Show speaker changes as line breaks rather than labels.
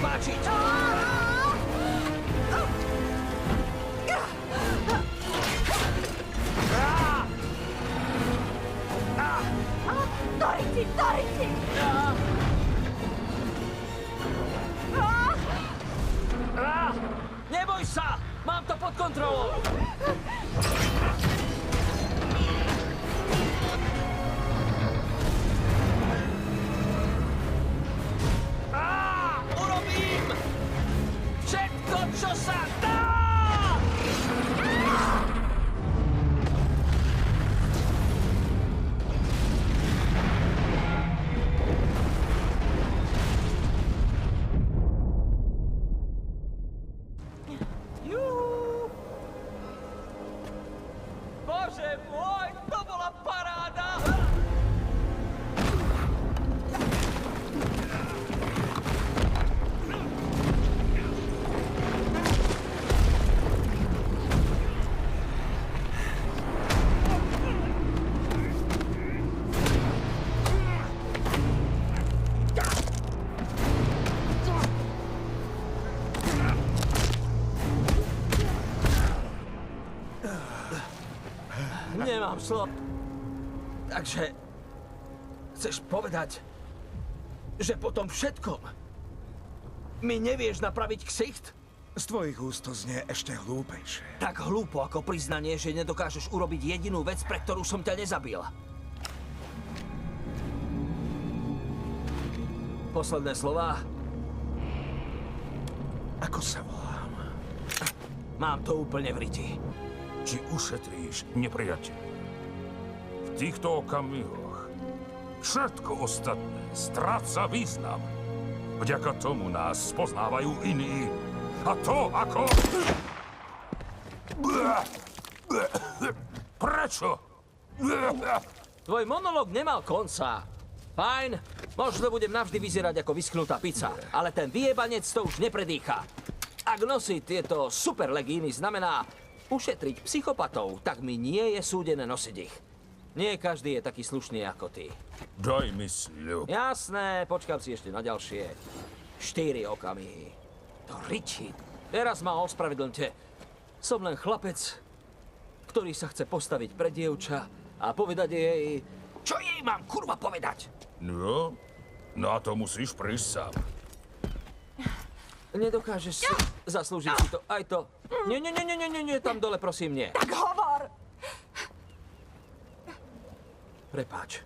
rozmáčiť!
Doriti!
Neboj sa! Mám to pod kontrolou! Urobím všetko, čo sa dá! Bože môj, to bola paráda! Nemám slov. Takže chceš povedať, že po tom všetkom mi nevieš napraviť ksicht?
Z tvojich úst to znie ešte hlúpejšie.
Tak hlúpo ako priznanie, že nedokážeš urobiť jedinú vec, pre ktorú som ťa nezabil. Posledné slová.
Ako sa volám?
Mám to úplne v riti.
Či ušetríš nepriateľ. V týchto okamihoch všetko ostatné stráca význam. Vďaka tomu nás spoznávajú iní. A to ako... Prečo?
Tvoj monológ nemal konca. Fajn, možno budem navždy vyzerať ako vyschnutá pizza, ale ten vyjebanec to už nepredýcha. Ak nosiť tieto super legíny znamená ušetriť psychopatov, tak mi nie je súdené nosiť ich. Nie každý je taký slušný ako ty.
Daj mi sľub.
Jasné, počkám si ešte na ďalšie 4 okamihy. To riči. Teraz ma ospravedlňte. Som len chlapec, ktorý sa chce postaviť pred dievča a povedať jej... Čo jej mám kurva povedať?
No, na to musíš prísť sám.
Nedokážeš si zaslúžiť si to, aj to. Nie, tam dole prosím, nie.
Tak hovor!
Prepáč.